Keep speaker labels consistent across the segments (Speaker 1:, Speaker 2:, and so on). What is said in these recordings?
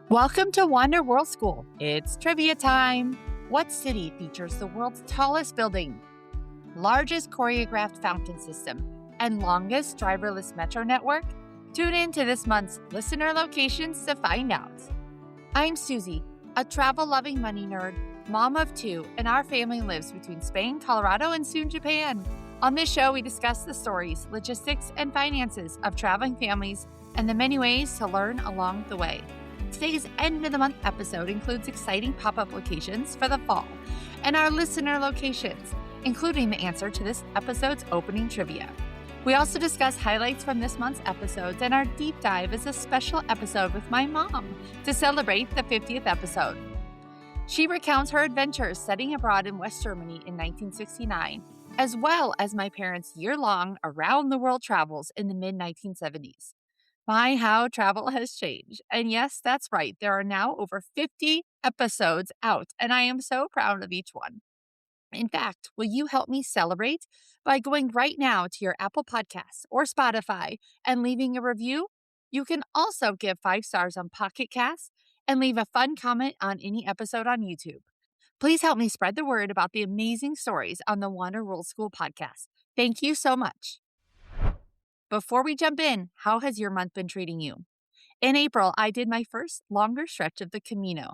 Speaker 1: Welcome to Wander World School. It's trivia time. What city features the world's tallest building, largest choreographed fountain system, and longest driverless metro network? Tune in to this month's listener locations to find out. I'm Susie, a travel-loving money nerd, mom of two, and our family lives between Spain, Colorado, and soon Japan. On this show, we discuss the stories, logistics, and finances of traveling families and the many ways to learn along the way. Today's end of the month episode includes exciting pop-up locations for the fall and our listener locations, including the answer to this episode's opening trivia. We also discuss highlights from this month's episodes, and our deep dive is a special episode with my mom to celebrate the 50th episode. She recounts her adventures studying abroad in West Germany in 1969, as well as my parents' year-long around-the-world travels in the mid-1970s. My, how travel has changed. And yes, that's right. There are now over 50 episodes out, and I am so proud of each one. In fact, will you help me celebrate by going right now to your Apple Podcasts or Spotify and leaving a review? You can also give 5 stars on Pocket Casts and leave a fun comment on any episode on YouTube. Please help me spread the word about the amazing stories on the Wander World School podcast. Thank you so much. Before we jump in, how has your month been treating you? In April, I did my first longer stretch of the Camino.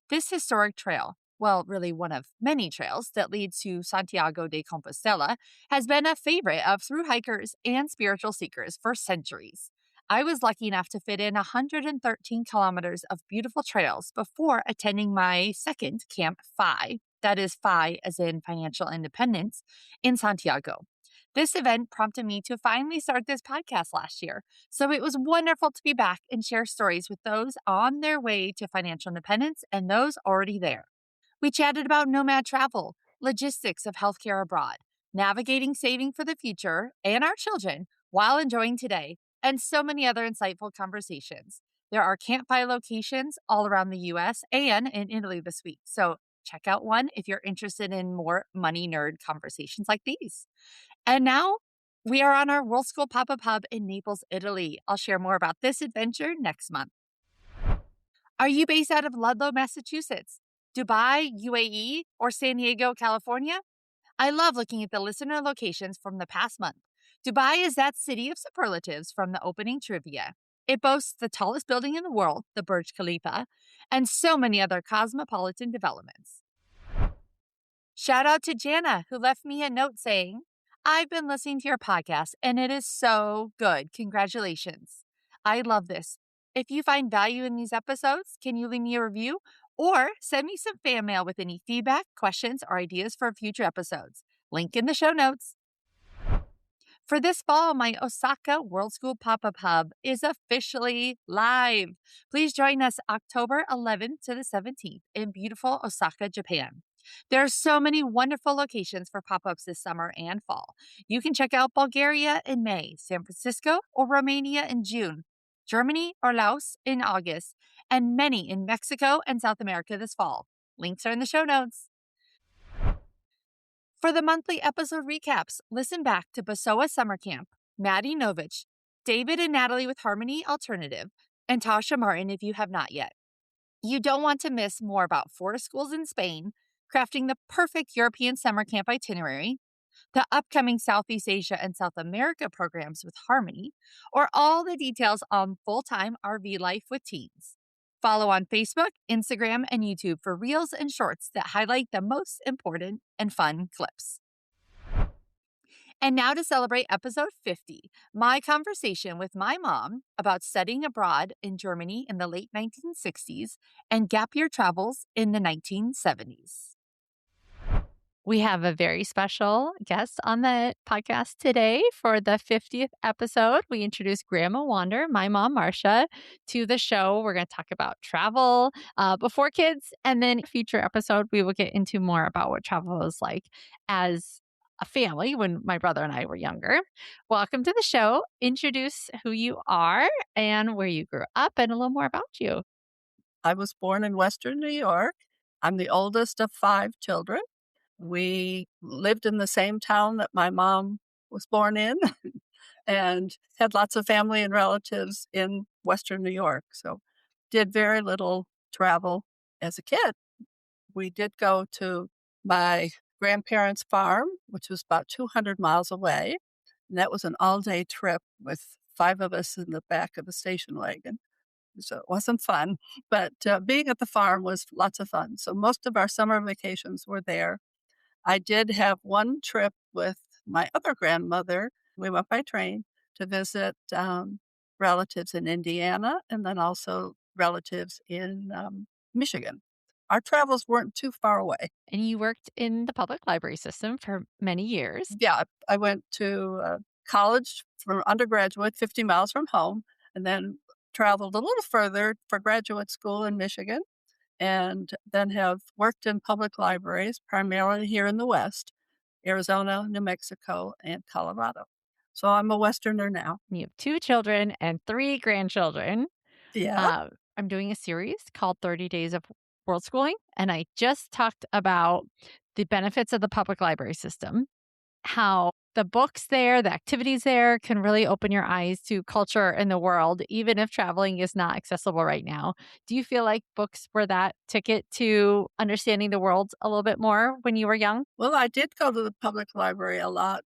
Speaker 1: This historic trail, well, really one of many trails that lead to Santiago de Compostela, has been a favorite of thru hikers and spiritual seekers for centuries. I was lucky enough to fit in 113 kilometers of beautiful trails before attending my second Camp FI, that is FI as in financial independence, in Santiago. This event prompted me to finally start this podcast last year, so it was wonderful to be back and share stories with those on their way to financial independence and those already there. We chatted about nomad travel, logistics of healthcare abroad, navigating saving for the future and our children while enjoying today, and so many other insightful conversations. There are campfire locations all around the US and in Italy this week, so check out one if you're interested in more money nerd conversations like these. And now we are on our World School Pop-Up Hub in Naples, Italy. I'll share more about this adventure next month. Are you based out of Ludlow, Massachusetts, Dubai, UAE, or San Diego, California? I love looking at the listener locations from the past month. Dubai is that city of superlatives from the opening trivia. It boasts the tallest building in the world, the Burj Khalifa, and so many other cosmopolitan developments. Shout out to Jana, who left me a note saying, I've been listening to your podcast and it is so good. Congratulations. I love this. If you find value in these episodes, can you leave me a review or send me some fan mail with any feedback, questions, or ideas for future episodes? Link in the show notes. For this fall, my Osaka World School Pop-Up Hub is officially live. Please join us October 11th to the 17th in beautiful Osaka, Japan. There are so many wonderful locations for pop-ups this summer and fall. You can check out Bulgaria in May, San Francisco or Romania in June, Germany or Laos in August, and many in Mexico and South America this fall. Links are in the show notes. For the monthly episode recaps, listen back to Basoa Summer Camp, Maddie Novich, David and Natalie with Harmony Alternative, and Tasha Martin if you have not yet. You don't want to miss more about 4 schools in Spain, crafting the perfect European summer camp itinerary, the upcoming Southeast Asia and South America programs with Harmony, or all the details on full-time RV life with teens. Follow on Facebook, Instagram, and YouTube for reels and shorts that highlight the most important and fun clips. And now to celebrate episode 50, my conversation with my mom about studying abroad in Germany in the late 1960s and gap year travels in the 1970s. We have a very special guest on the podcast today for the 50th episode. We introduced Grandma Wander, my mom, Marcia, to the show. We're going to talk about travel before kids. And then future episode, we will get into more about what travel is like as a family when my brother and I were younger. Welcome to the show. Introduce who you are and where you grew up and a little more about you.
Speaker 2: I was born in Western New York. I'm the oldest of 5 children. We lived in the same town that my mom was born in and had lots of family and relatives in Western New York. So did very little travel as a kid. We did go to my grandparents' farm, which was about 200 miles away, and that was an all-day trip with 5 of us in the back of a station wagon, so it wasn't fun, but, being at the farm was lots of fun, so most of our summer vacations were there. I did have one trip with my other grandmother. We went by train to visit, relatives in Indiana and then also relatives in, Michigan. Our travels weren't too far away.
Speaker 1: And you worked in the public library system for many years.
Speaker 2: Yeah, I went to, college for undergraduate 50 miles from home, and then traveled a little further for graduate school in Michigan, and then have worked in public libraries, primarily here in the West, Arizona, New Mexico, and Colorado. So I'm a Westerner now.
Speaker 1: You have 2 children and 3 grandchildren.
Speaker 2: Yeah.
Speaker 1: I'm doing a series called 30 Days of World Schooling, and I just talked about the benefits of the public library system, how the books there, the activities there can really open your eyes to culture in the world, even if traveling is not accessible right now. Do you feel like books were that ticket to understanding the world a little bit more when you were young?
Speaker 2: Well, I did go to the public library a lot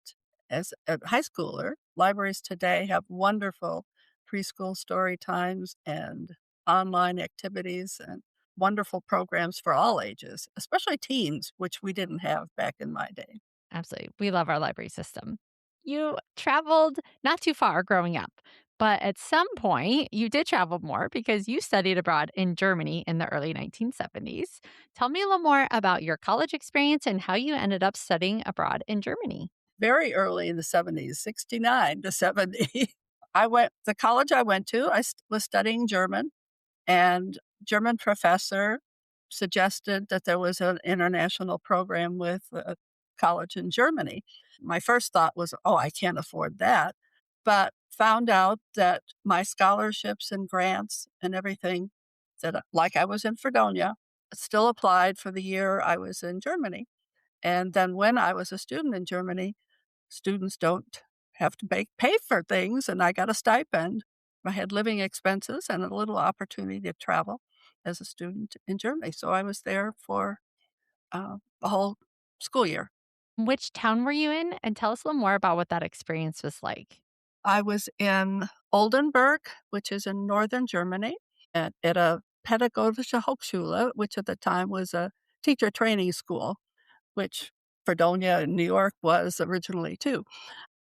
Speaker 2: as a high schooler. Libraries today have wonderful preschool story times and online activities and wonderful programs for all ages, especially teens, which we didn't have back in my day.
Speaker 1: Absolutely. We love our library system. You traveled not too far growing up, but at some point you did travel more because you studied abroad in Germany in the early 1970s. Tell me a little more about your college experience and how you ended up studying abroad in Germany.
Speaker 2: Very early in the 70s, 69 to 70. The college I went to, was studying German, and German professor suggested that there was an international program with a college in Germany. My first thought was, "Oh, I can't afford that," but found out that my scholarships and grants and everything like I was in Fredonia, still applied for the year I was in Germany. And then when I was a student in Germany, students don't have to pay for things, and I got a stipend. I had living expenses and a little opportunity to travel as a student in Germany. So I was there for the whole school year.
Speaker 1: Which town were you in? And tell us a little more about what that experience was like.
Speaker 2: I was in Oldenburg, which is in northern Germany, at a Pädagogische Hochschule, which at the time was a teacher training school, which Fredonia in New York was originally too.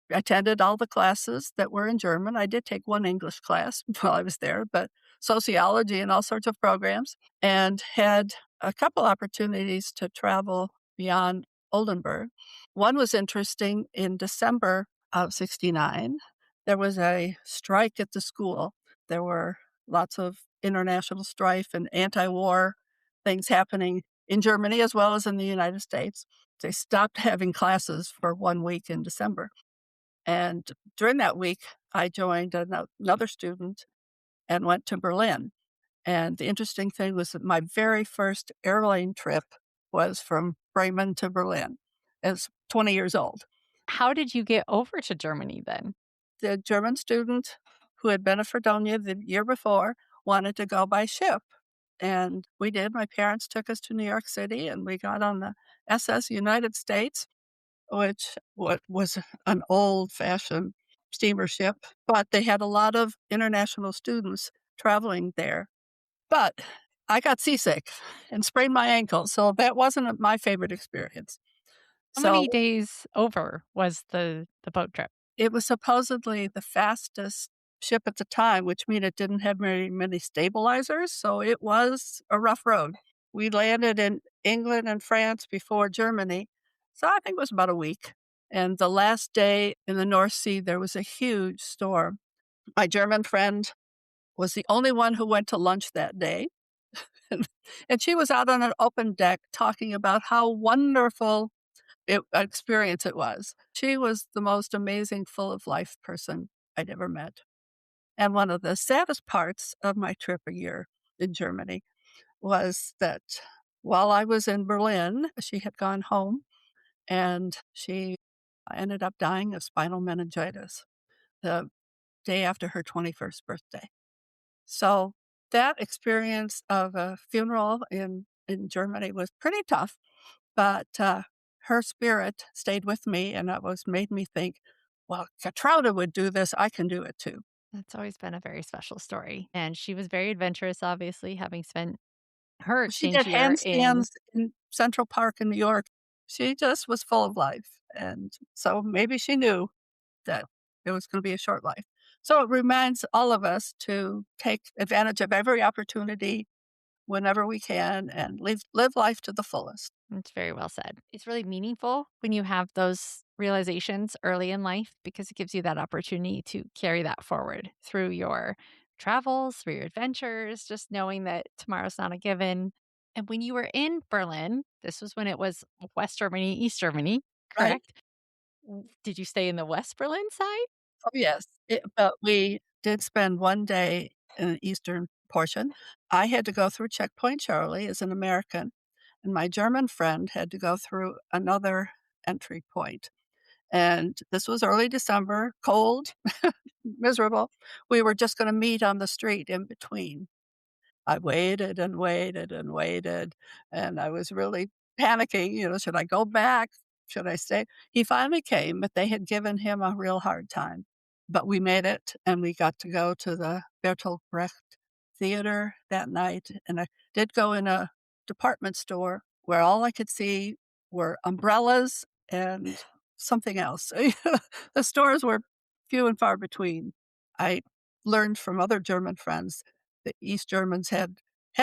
Speaker 2: Attended all the classes that were in German. I did take one English class while I was there, but sociology and all sorts of programs, and had a couple opportunities to travel beyond Oldenburg. One was interesting. In December of 69, there was a strike at the school. There were lots of international strife and anti-war things happening in Germany as well as in the United States. They stopped having classes for 1 week in December. And during that week, I joined another student and went to Berlin. And the interesting thing was that my very first airline trip was from Bremen to Berlin as 20 years old.
Speaker 1: How did you get over to Germany then?
Speaker 2: The German student who had been at Fredonia the year before wanted to go by ship. And we did. My parents took us to New York City and we got on the SS United States, which was an old-fashioned steamer ship, but they had a lot of international students traveling there. But I got seasick and sprained my ankle, so that wasn't my favorite experience.
Speaker 1: How many
Speaker 2: So
Speaker 1: days over was the boat trip?
Speaker 2: it was supposedly the fastest ship at the time, which meant it didn't have very many stabilizers, so it was a rough road. We landed in England and France before Germany, so I think it was about a week. And the last day in the North Sea, there was a huge storm. My German friend was the only one who went to lunch that day. And she was out on an open deck talking about how wonderful experience it was. She was the most amazing, full of life person I'd ever met. And one of the saddest parts of my trip a year in Germany was that while I was in Berlin, she had gone home and she ended up dying of spinal meningitis the day after her 21st birthday. So That experience of a funeral in Germany was pretty tough, but, her spirit stayed with me, and it was made me think, "Well, Katrina would do this, I can do it too."
Speaker 3: That's always been a very special story, and she was very adventurous, obviously, having spent her
Speaker 2: She
Speaker 3: exchange
Speaker 2: did
Speaker 3: year in.
Speaker 2: handstands in Central Park in New York. She just was full of life, and so maybe she knew that it was gonna be a short life. So it reminds all of us to take advantage of every opportunity whenever we can and live life to the fullest.
Speaker 3: It's very well said. It's really meaningful when you have those realizations early in life because it gives you that opportunity to carry that forward through your travels, through your adventures, just knowing that tomorrow's not a given. And when you were in Berlin, this was when it was West Germany, East Germany,
Speaker 2: Right?
Speaker 3: correct? Did you stay in the West Berlin side?
Speaker 2: Oh, yes. But we did spend 1 day in the eastern portion. I had to go through Checkpoint Charlie as an American, and my German friend had to go through another entry point. And this was early December, cold, miserable. We were just gonna meet on the street in between. I waited and waited and waited, and I was really panicking, "Should I go back? Should I stay?" He finally came, but they had given him a real hard time. But we made it, and we got to go to the Bertolt Brecht Theater that night, and I did go in a department store where all I could see were umbrellas and something else. The stores were few and far between. I learned from other German friends the East Germans had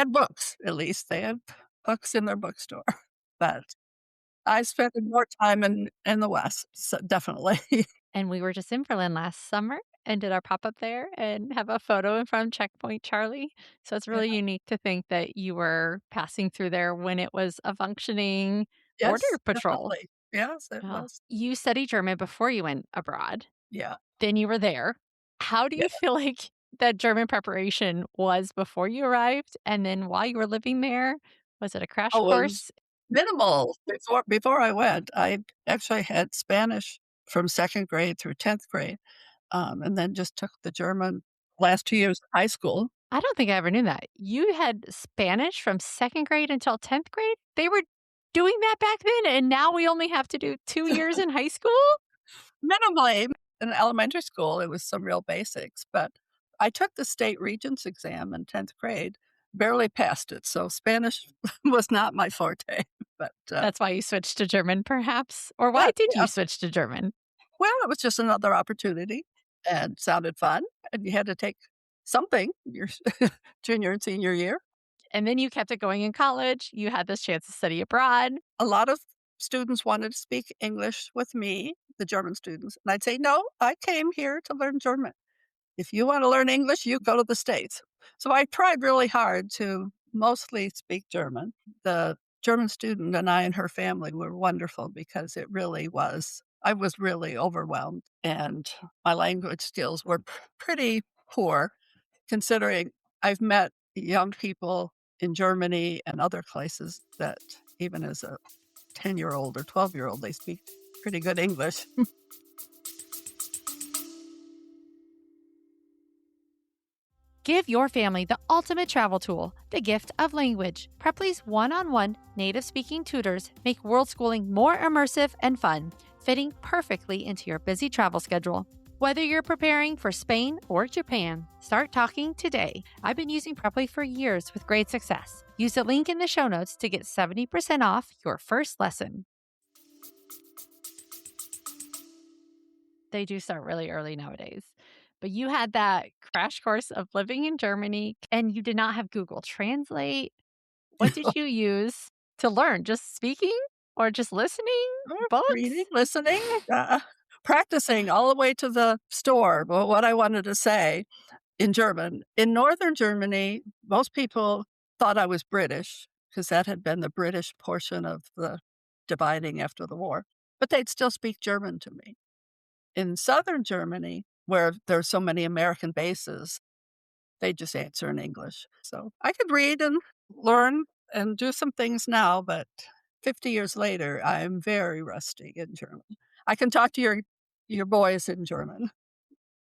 Speaker 2: books, at least. They had books in their bookstore. But I spent more time in the West, so definitely.
Speaker 3: And we were just in Berlin last summer and did our pop up there and have a photo in front of Checkpoint Charlie. So it's
Speaker 2: Yeah.
Speaker 3: really unique to think that you were passing through there when it was a functioning border
Speaker 2: Yes,
Speaker 3: patrol.
Speaker 2: definitely. Yes, it
Speaker 3: Yeah.
Speaker 2: was.
Speaker 3: You studied German before you went abroad,
Speaker 2: Yeah.
Speaker 3: then you were there. How do
Speaker 2: Yeah.
Speaker 3: you feel like that German preparation was before you arrived? And then while you were living there, was it a crash
Speaker 2: Oh, it was
Speaker 3: course?
Speaker 2: minimal. Before I went, I actually had Spanish from 2nd grade through 10th grade, and then just took the German last 2 years of high school.
Speaker 3: I don't think I ever knew that. You had Spanish from 2nd grade until 10th grade? They were doing that back then, and now we only have to do 2 years in high school?
Speaker 2: Minimally. In elementary school, it was some real basics, but I took the state regents exam in 10th grade, barely passed it, so Spanish was not my forte, but,
Speaker 3: That's why you switched to German, perhaps? Or why
Speaker 2: but
Speaker 3: did you
Speaker 2: yeah,
Speaker 3: switch to German?
Speaker 2: well, it was just another opportunity and sounded fun, and you had to take something your junior and senior year.
Speaker 3: And then you kept it going in college. You had this chance to study abroad.
Speaker 2: A lot of students wanted to speak English with me, the German students, and I'd say, "No, I came here to learn German. If you wanna learn English, you go to the States." So I tried really hard to mostly speak German. The German student and I and her family were wonderful because it really was I was really overwhelmed, and my language skills were pretty poor considering I've met young people in Germany and other places that even as a 10-year-old or 12-year-old, they speak pretty good English.
Speaker 3: Give your family the ultimate travel tool, the gift of language. Preply's one-on-one native speaking tutors make world schooling more immersive and fun, fitting perfectly into your busy travel schedule. Whether you're preparing for Spain or Japan, start talking today. I've been using Preply for years with great success. Use the link in the show notes to get 70% off your first lesson. They do start really early nowadays. But you had that crash course of living in Germany and you did not have Google Translate. What did you use to learn? Just speaking or just listening?
Speaker 2: Reading,
Speaker 3: Books?
Speaker 2: listening, practicing all the way to the store, what I wanted to say in German. In Northern Germany, most people thought I was British because that had been the British portion of the dividing after the war, but they'd still speak German to me. In Southern Germany, where there's so many American bases, they just answer in English. So I could read and learn and do some things now, but 50 years later, I'm very rusty in German. I can talk to your boys in German.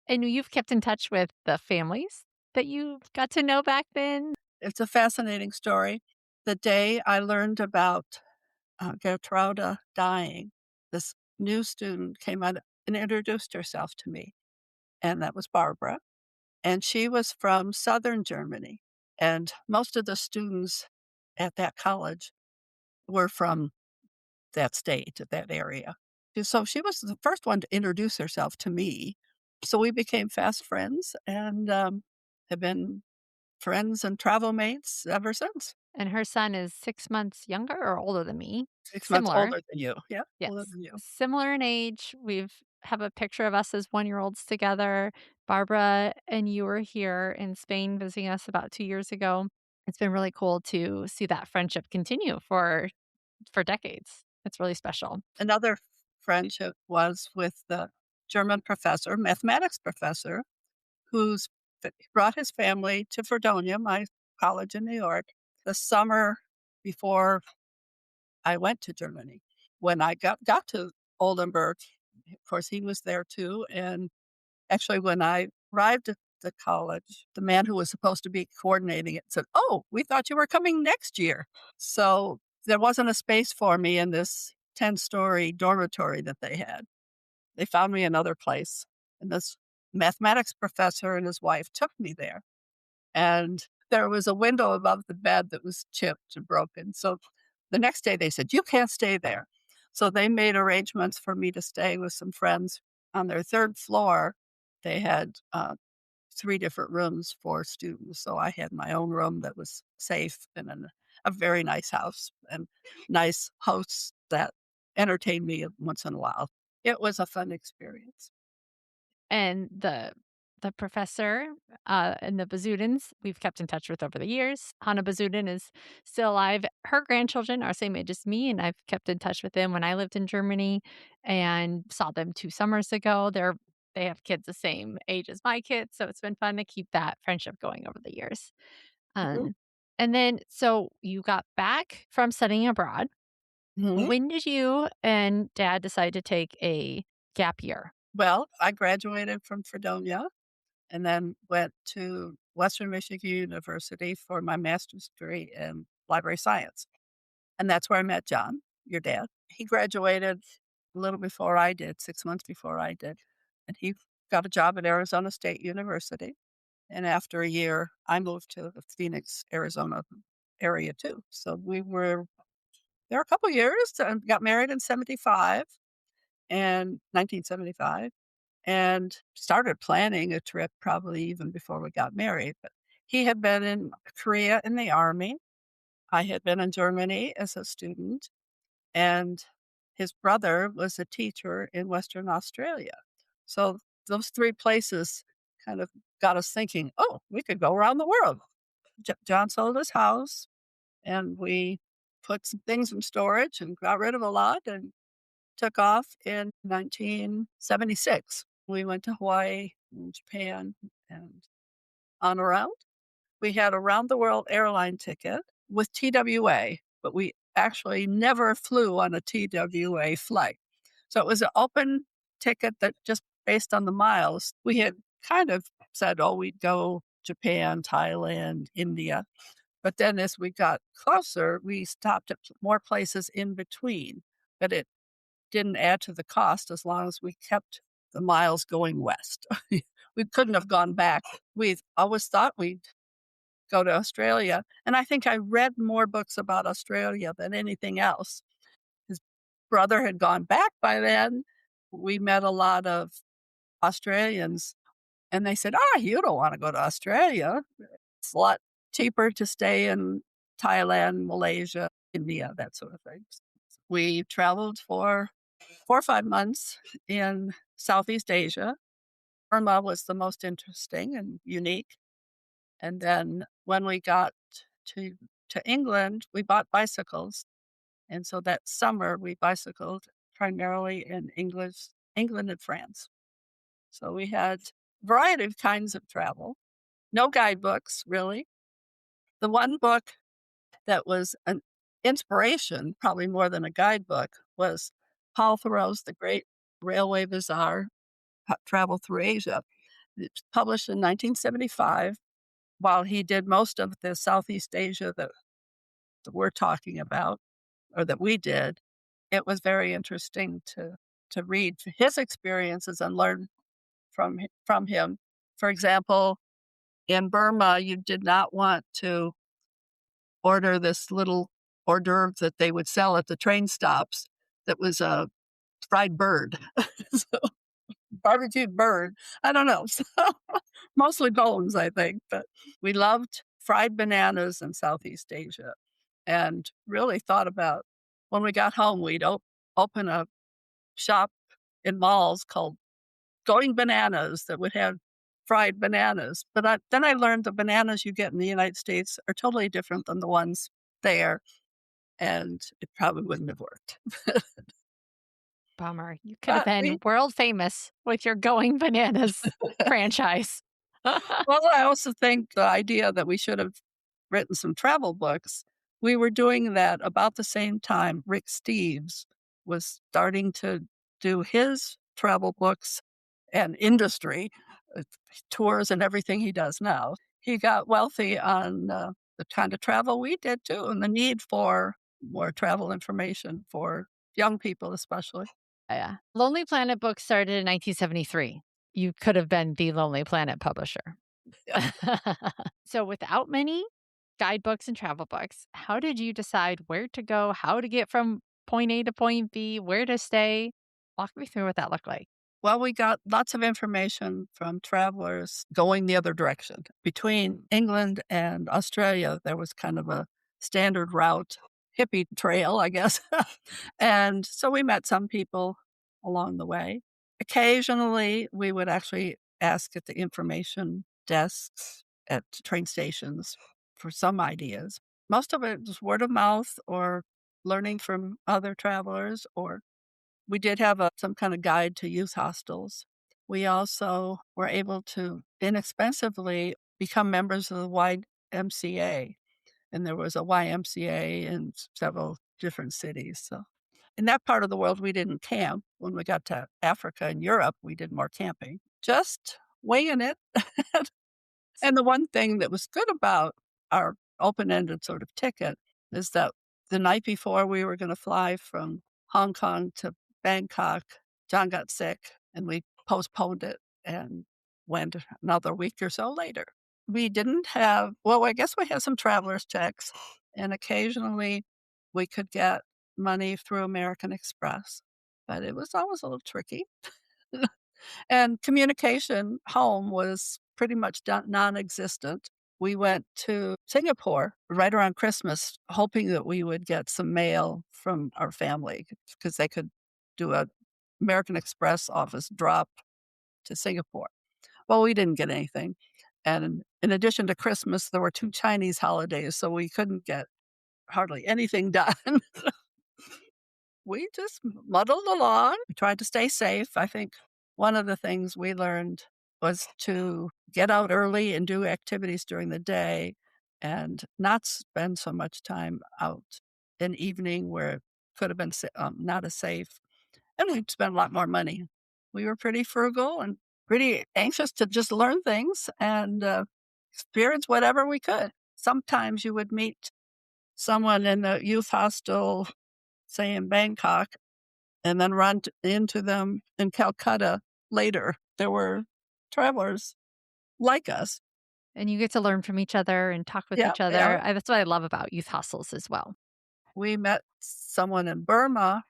Speaker 3: And you've kept in touch with the families that you got to know back then?
Speaker 2: It's a fascinating story. The day I learned about Gertruda dying, this new student came out and introduced herself to me, and that was Barbara. And she was from southern Germany. And most of the students at that college were from that state, that area. So she was the first one to introduce herself to me. So we became fast friends and have been friends and travel mates ever since.
Speaker 3: And her son is 6 months younger or older than me?
Speaker 2: 6 months
Speaker 3: Similar.
Speaker 2: older than you. Yeah, older
Speaker 3: Yes.
Speaker 2: than you.
Speaker 3: Similar in age. We've have a picture of us as one-year-olds together. Barbara and you were here in Spain visiting us about 2 years ago. It's been really cool to see that friendship continue for decades. It's really special.
Speaker 2: Another friendship was with the German professor, mathematics professor, who's brought his family to Fredonia, my college in New York, the summer before I went to Germany. When I got to Oldenburg, of course, he was there too. And actually, when I arrived at the college, the man who was supposed to be coordinating it said, "Oh, we thought you were coming next year." So there wasn't a space for me in this 10-story dormitory that they had. They found me another place. And this mathematics professor and his wife took me there. And there was a window above the bed that was chipped and broken. So the next day they said, "You can't stay there." So they made arrangements for me to stay with some friends on their third floor. They had 3 different rooms for students. So I had my own room that was safe and in a very nice house and nice hosts that entertained me once in a while. It was a fun experience.
Speaker 3: And the professor, and the Bazudins, we've kept in touch with over the years. Hannah Bazudin is still alive. Her grandchildren are same age as me, and I've kept in touch with them when I lived in Germany and saw them 2 summers ago. They have kids the same age as my kids, so it's been fun to keep that friendship going over the years.
Speaker 2: Mhm.
Speaker 3: Um, and then so you got back from studying abroad.
Speaker 2: Mhm.
Speaker 3: When did you and dad decide to take a gap year?
Speaker 2: Well, I graduated from Fredonia and then went to Western Michigan University for my master's degree in library science. And that's where I met John, your dad. He graduated a little before I did, 6 months before I did. And he got a job at Arizona State University. And after a year, I moved to the Phoenix, Arizona area too. So we were there a couple years and got married in 75 and 1975 and started planning a trip probably even before we got married. But he had been in Korea in the army. I had been in Germany as a student, and his brother was a teacher in Western Australia. So those 3 places kind of got us thinking, oh, we could go around the world. John sold his house, and we put some things in storage and got rid of a lot and took off in 1976. We went to Hawaii and Japan and on around. We had a round the world airline ticket with TWA, but we actually never flew on a TWA flight. So it was an open ticket that just based on the miles, we had kind of said, oh, we'd go Japan, Thailand, India. But then as we got closer, we stopped at more places in between. But it didn't add to the cost as long as we kept the miles going west. We couldn't have gone back. We always thought we'd go to Australia, and I think I read more books about Australia than anything else. His brother had gone back by then. We met a lot of Australians, and they said, "Ah, you don't wanna go to Australia. It's a lot cheaper to stay in Thailand, Malaysia, India," that sort of thing. We traveled for 4 or 5 months in Southeast Asia. Burma was the most interesting and unique. And then when we got to to England, we bought bicycles. And so that summer we bicycled primarily in England and France. So we had a variety of kinds of travel. No guidebooks, really. The one book that was an inspiration, probably more than a guidebook, was Paul Thoreau's The Great Railway Bazaar Travel Through Asia. It's published in 1975. while he did most of the Southeast Asia that we're talking about, or that we did, it was very interesting to read his experiences and learn from him. For example, in Burma, you did not want to order this little hors d'oeuvre that they would sell at the train stops that was a fried bird. So, barbecued bird. I don't know. So, mostly bones, I think. But we loved fried bananas in Southeast Asia and really thought about when we got home, we'd open a shop in malls called Going Bananas that would have fried bananas. But then I learned the bananas you get in the United States are totally different than the ones there, and it probably wouldn't have worked.
Speaker 3: Bummer. You could have
Speaker 2: But
Speaker 3: been world famous with your Going Bananas franchise.
Speaker 2: well, I also think the idea that we should have written some travel books, we were doing that about the same time Rick Steves was starting to do his travel books and industry, uh, tours and everything he does now. He got wealthy on the kind of travel we did too, and the need for more travel information for young people, especially.
Speaker 3: Yeah. Lonely Planet books started in 1973. You could have been the Lonely Planet publisher.
Speaker 2: Yeah.
Speaker 3: So, without many guidebooks and travel books, how did you decide where to go, how to get from point A to point B, where to stay? Walk me through what that looked like.
Speaker 2: Well, we got lots of information from travelers going the other direction. Between England and Australia, there was kind of a standard route, hippie trail, I guess. And so we met some people along the way. Occasionally, we would actually ask at the information desks at train stations for some ideas. Most of it was word of mouth or learning from other travelers, or we did have some kind of guide to youth hostels. We also were able to inexpensively become members of the YMCA, and there was a YMCA in several different cities. So in that part of the world, we didn't camp. When we got to Africa and Europe, we did more camping, just winging it. And the one thing that was good about our open-ended sort of ticket is that the night before we were going to fly from Hong Kong to Bangkok, John got sick and we postponed it and went another week or so later. We didn't have, well, I guess we had some traveler's checks, and occasionally we could get money through American Express, but it was always a little tricky. And communication home was pretty much non-existent. We went to Singapore right around Christmas, hoping that we would get some mail from our family because they could do a American Express office drop to Singapore. Well, we didn't get anything. And in addition to Christmas, there were 2 Chinese holidays, so we couldn't get hardly anything done. We just muddled along. We tried to stay safe. I think one of the things we learned was to get out early and do activities during the day and not spend so much time out in evening where it could have been not as safe. And we'd spend a lot more money. We were pretty frugal and pretty anxious to just learn things and experience whatever we could. Sometimes you would meet someone in the youth hostel, say in Bangkok, and then run into them in Calcutta later. There were travelers like us.
Speaker 3: And you get to learn from each other and talk with
Speaker 2: Yeah,
Speaker 3: each other. That's what I love about youth hostels as well.
Speaker 2: we met someone in Burma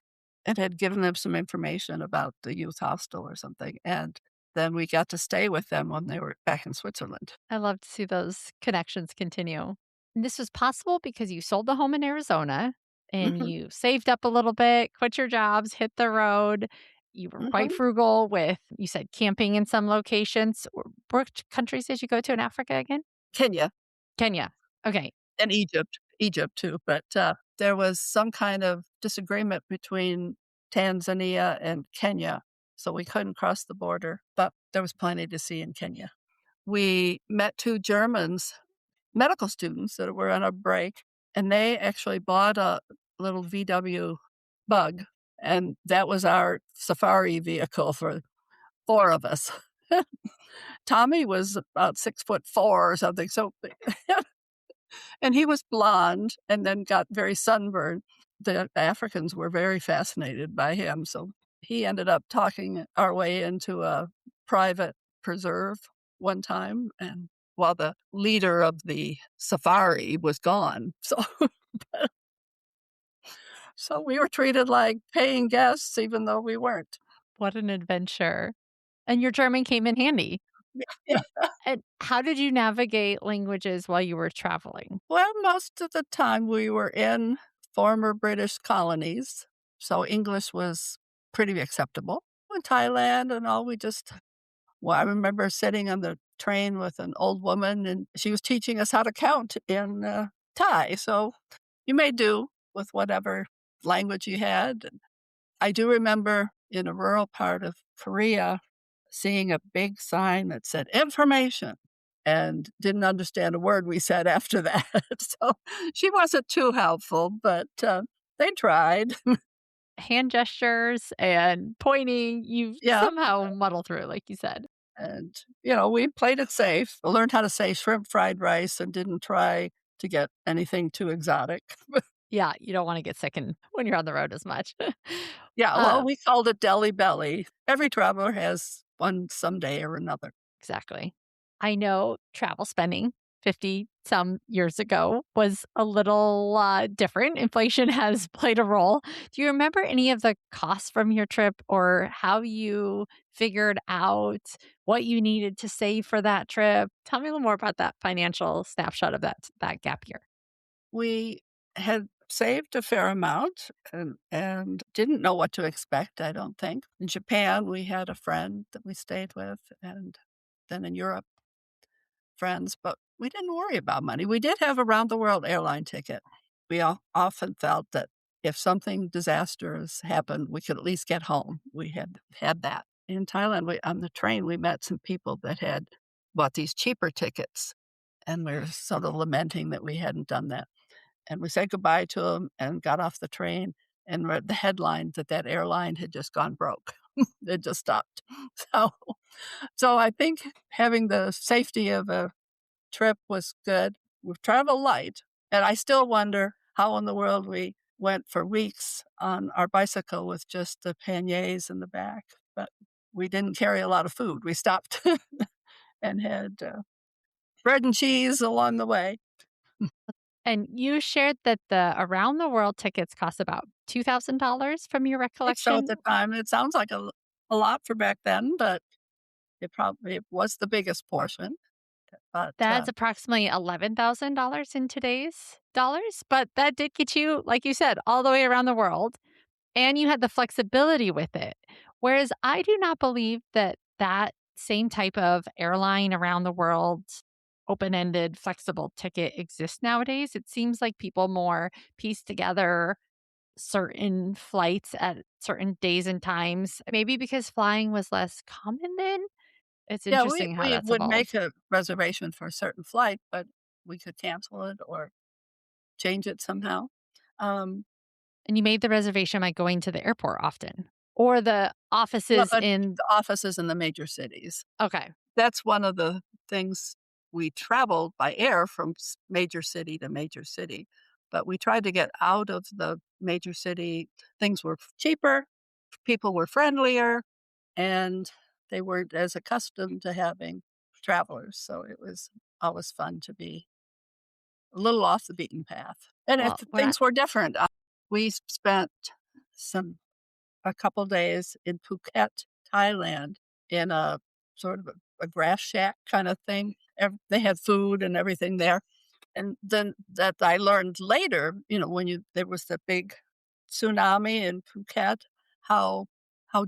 Speaker 2: and had given them some information about the youth hostel or something. And then we got to stay with them when they were back in Switzerland.
Speaker 3: I love to see those connections continue. And this was possible because you sold the home in Arizona and
Speaker 2: Mhm,
Speaker 3: you saved up a little bit, quit your jobs, hit the road. You were quite
Speaker 2: mhm.
Speaker 3: frugal with, you said, camping in some locations. Which countries did you go to in Africa again?
Speaker 2: Kenya
Speaker 3: Kenya. Okay.
Speaker 2: and Egypt too. But there was some kind of disagreement between Tanzania and Kenya, so we couldn't cross the border, but there was plenty to see in Kenya. We met 2 Germans, medical students that were on a break, and they actually bought a little VW Bug, and that was our safari vehicle for 4 of us. Tommy was about 6'4" or something. So, and he was blonde and then got very sunburned. The Africans were very fascinated by him. So he ended up talking our way into a private preserve one time, and while the leader of the safari was gone. So we were treated like paying guests, even though we weren't.
Speaker 3: What an adventure. And your German came in handy.
Speaker 2: Yeah.
Speaker 3: And how did you navigate languages while you were traveling?
Speaker 2: Well, most of the time we were in former British colonies, so English was pretty acceptable. In Thailand and all, I remember sitting on the train with an old woman, and she was teaching us how to count in Thai. So you may do with whatever language you had. And I do remember in a rural part of Korea seeing a big sign that said information and didn't understand a word we said after that. So she wasn't too helpful, but they tried.
Speaker 3: Hand gestures and pointing, you
Speaker 2: Yeah.
Speaker 3: somehow muddle through, like you said.
Speaker 2: And, we played it safe, learned how to say shrimp fried rice and didn't try to get anything too exotic.
Speaker 3: Yeah, you don't want to get sick when you're on the road as much.
Speaker 2: Yeah, well,
Speaker 3: Uh,
Speaker 2: we called it deli belly. Every traveler has one someday or another.
Speaker 3: exactly. I know travel spending 50 some years ago was a little different. Inflation has played a role. Do you remember any of the costs from your trip or how you figured out what you needed to save for that trip? Tell me a little more about that financial snapshot of that gap year.
Speaker 2: We had saved a fair amount and didn't know what to expect, I don't think. In Japan, we had a friend that we stayed with, and then in Europe, friends, but we didn't worry about money. We did have a round the world airline ticket. We often felt that if something disastrous happened, we could at least get home. We had that. In Thailand, on the train, we met some people that had bought these cheaper tickets, and we were sort of lamenting that we hadn't done that. And we said goodbye to them and got off the train and read the headline that airline had just gone broke. It just stopped. So, so I think having the safety of a trip was good. We've traveled light, and I still wonder how in the world we went for weeks on our bicycle with just the panniers in the back. But we didn't carry a lot of food. We stopped and had bread and cheese along the way.
Speaker 3: And you shared that the around the world tickets cost about $2,000 from your
Speaker 2: I think so at
Speaker 3: recollection.
Speaker 2: the time. It sounds like a lot for back then, but it was the biggest portion. But
Speaker 3: That's approximately $11,000 in today's dollars, but that did get you, like you said, all the way around the world, and you had the flexibility with it. Whereas I do not believe that that same type of airline around the world, open-ended, flexible ticket exists nowadays. It seems like people more piece together certain flights at certain days and times, maybe because flying was less common then. It's
Speaker 2: yeah, we
Speaker 3: interesting how
Speaker 2: we
Speaker 3: that's
Speaker 2: would make
Speaker 3: evolved.
Speaker 2: a reservation for a certain flight, but we could cancel it or change it somehow. Um,
Speaker 3: And you made the reservation by going to the airport often or the
Speaker 2: yeah,
Speaker 3: offices
Speaker 2: but
Speaker 3: in.
Speaker 2: the offices in the major cities.
Speaker 3: Okay.
Speaker 2: That's one of the things. We traveled by air from major city to major city, but we tried to get out of the major city. Things were cheaper, people were friendlier, and they weren't as accustomed to having travelers. So it was always fun to be a little off the beaten path. And if
Speaker 3: Well, we're at
Speaker 2: things were different, we spent some a couple days in Phuket, Thailand, in a sort of a grass shack kind of thing. They had food and everything there. And then that I learned later, when there was the big tsunami in Phuket, how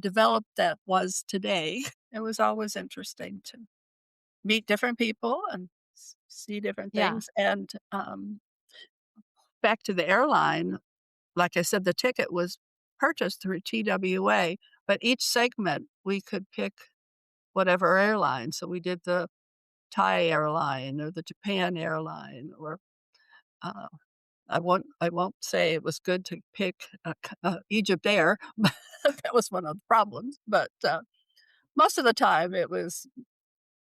Speaker 2: developed that was today. It was always interesting to meet different people and see different
Speaker 3: yeah.
Speaker 2: things. And back to the airline, like I said, the ticket was purchased through TWA, but each segment we could pick whatever airline. So we did the Thai airline or the Japan airline, or uh, I won't say it was good to pick Egypt Air. That was one of the problems. But most of the time, it was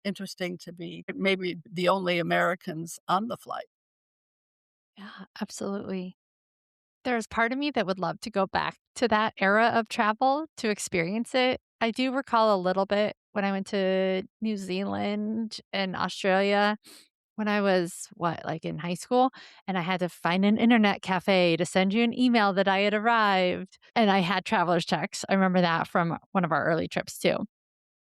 Speaker 2: interesting to be maybe the only Americans on the flight.
Speaker 3: Yeah, absolutely. There's part of me that would love to go back to that era of travel to experience it. I do recall a little bit when I went to New Zealand and Australia when I was, like in high school, and I had to find an internet cafe to send you an email that I had arrived, and I had traveler's checks. I remember that from one of our early trips too.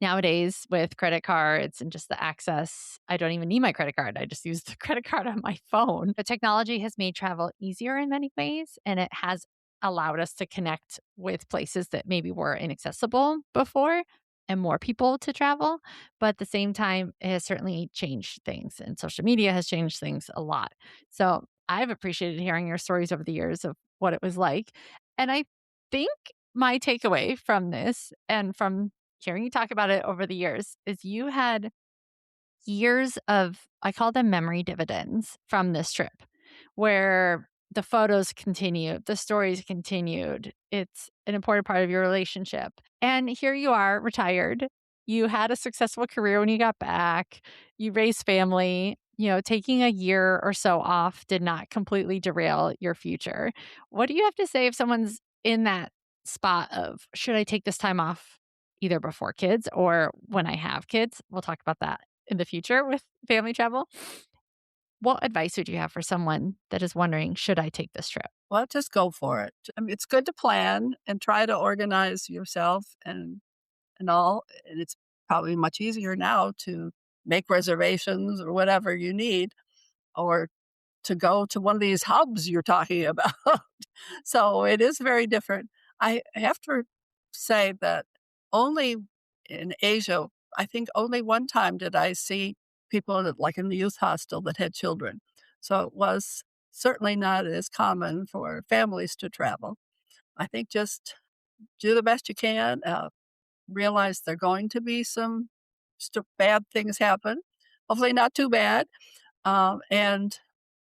Speaker 3: Nowadays, with credit cards and just the access, I don't even need my credit card. I just use the credit card on my phone. But technology has made travel easier in many ways, and it has allowed us to connect with places that maybe were inaccessible before and more people to travel. But at the same time, it has certainly changed things, and social media has changed things a lot. So I've appreciated hearing your stories over the years of what it was like. And I think my takeaway from this and from hearing you talk about it over the years is you had years of, I call them memory dividends from this trip, where the photos continued, the stories continued. It's an important part of your relationship. And here you are, retired. You had a successful career when you got back. You raised family. Taking a year or so off did not completely derail your future. What do you have to say if someone's in that spot of, should I take this time off either before kids or when I have kids? We'll talk about that in the future with family travel. What advice would you have for someone that is wondering, should I take this trip?
Speaker 2: Well, just go for it. I mean, it's good to plan and try to organize yourself and all. And it's probably much easier now to make reservations or whatever you need, or to go to one of these hubs you're talking about. So it is very different. I have to say that only in Asia, I think only one time did I see people that, like in the youth hostel, that had children. So it was certainly not as common for families to travel. I think just do the best you can. Realize there are going to be some bad things happen. Hopefully, not too bad, and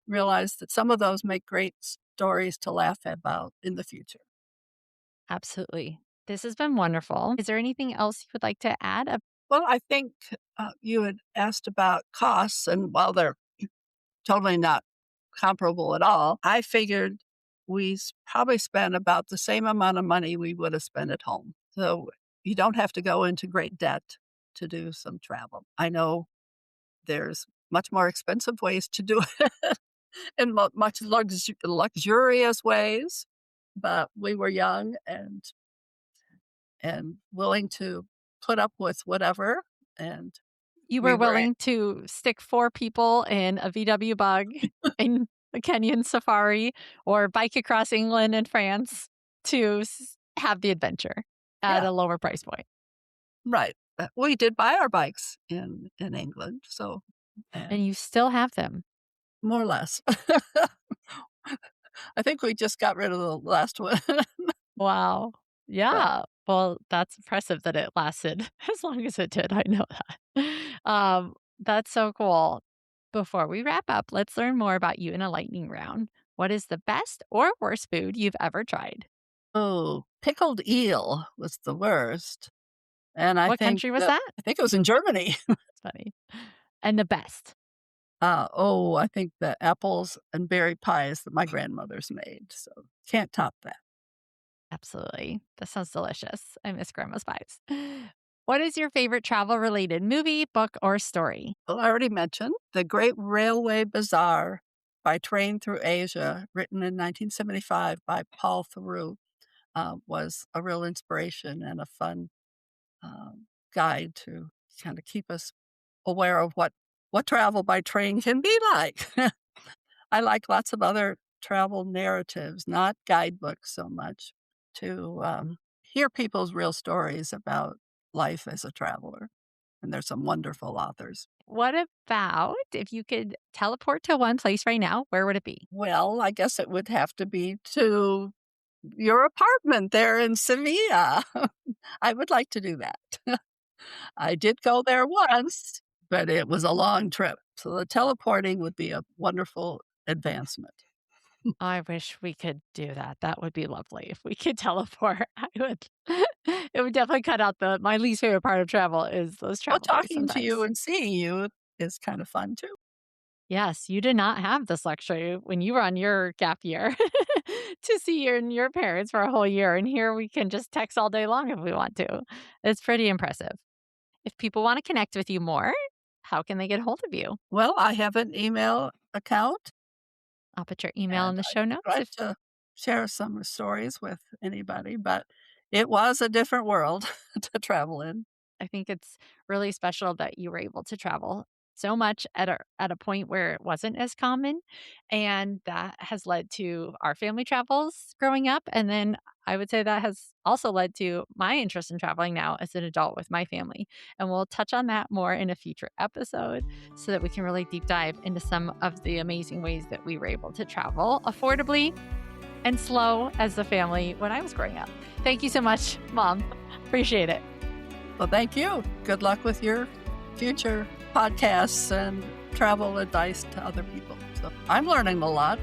Speaker 2: realize that some of those make great stories to laugh about in the future.
Speaker 3: Absolutely. This has been wonderful. Is there anything else you would like to add?
Speaker 2: Well, I think you had asked about costs, and while they're totally not comparable at all, I figured we probably spent about the same amount of money we would have spent at home. So you don't have to go into great debt to do some travel. I know there's much more expensive ways to do it in much luxurious ways, but we were young and willing to put up with whatever, and
Speaker 3: You were
Speaker 2: we were
Speaker 3: willing to stick 4 people in a VW Bug in a Kenyan safari or bike across England and France to have the adventure at
Speaker 2: yeah,
Speaker 3: a lower price point.
Speaker 2: right. We did buy our bikes in England, so
Speaker 3: And
Speaker 2: and
Speaker 3: you still have them.
Speaker 2: more or less. I think we just got rid of the last one.
Speaker 3: Wow.
Speaker 2: But
Speaker 3: Yeah. Well, that's impressive that it lasted as long as it did. I know that. That's so cool. Before we wrap up, let's learn more about you in a lightning round. What is the best or worst food you've ever tried?
Speaker 2: oh, pickled eel was the worst, and
Speaker 3: What country was that?
Speaker 2: I think it was in Germany.
Speaker 3: It's funny. And the best.
Speaker 2: I think the apples and berry pies that my grandmother's made, so can't top that.
Speaker 3: Absolutely. That sounds delicious. I miss grandma's pies. What is your favorite travel related movie, book, or story?
Speaker 2: Well, I already mentioned The Great Railway Bazaar by Train Through Asia, written in 1975 by Paul Theroux, was a real inspiration and a fun guide to kind of keep us aware of what travel by train can be like. I like lots of other travel narratives, not guidebooks so much, to hear people's real stories about life as a traveler. And there's some wonderful authors.
Speaker 3: What about if you could teleport to one place right now, where would it be?
Speaker 2: Well, I guess it would have to be to your apartment there in Sevilla. I would like to do that. I did go there once, but it was a long trip. So the teleporting would be a wonderful advancement.
Speaker 3: I wish we could do that. That would be lovely. If we could teleport, I would. It would definitely cut out my least favorite part of travel is those
Speaker 2: Well,
Speaker 3: travel days
Speaker 2: talking to you
Speaker 3: sometimes.
Speaker 2: and seeing you is kind of fun too.
Speaker 3: Yes, you did not have this luxury when you were on your gap year to see your parents for a whole year, and here we can just text all day long if we want to. It's pretty impressive. If people want to connect with you more, how can they get hold of you?
Speaker 2: Well, I have an email account,
Speaker 3: I'll put your email in
Speaker 2: and
Speaker 3: the
Speaker 2: I
Speaker 3: show notes.
Speaker 2: try to share some stories with anybody, but it was a different world to travel in.
Speaker 3: I think it's really special that you were able to travel so much at a point where it wasn't as common, and that has led to our family travels growing up, and then I would say that has also led to my interest in traveling now as an adult with my family, and we'll touch on that more in a future episode so that we can really deep dive into some of the amazing ways that we were able to travel affordably and slow as a family when I was growing up. Thank you so much, Mom. Appreciate it.
Speaker 2: Well, thank you. Good luck with your future podcasts and travel advice to other people. So I'm learning a lot.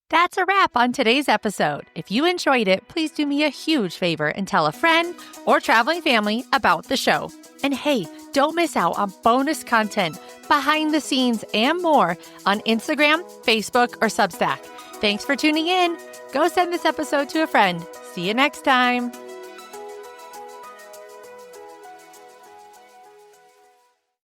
Speaker 3: That's a wrap on today's episode. If you enjoyed it, please do me a huge favor and tell a friend or traveling family about the show. And hey, don't miss out on bonus content, behind the scenes, and more on Instagram, Facebook, or Substack. Thanks for tuning in. Go send this episode to a friend. See you next time.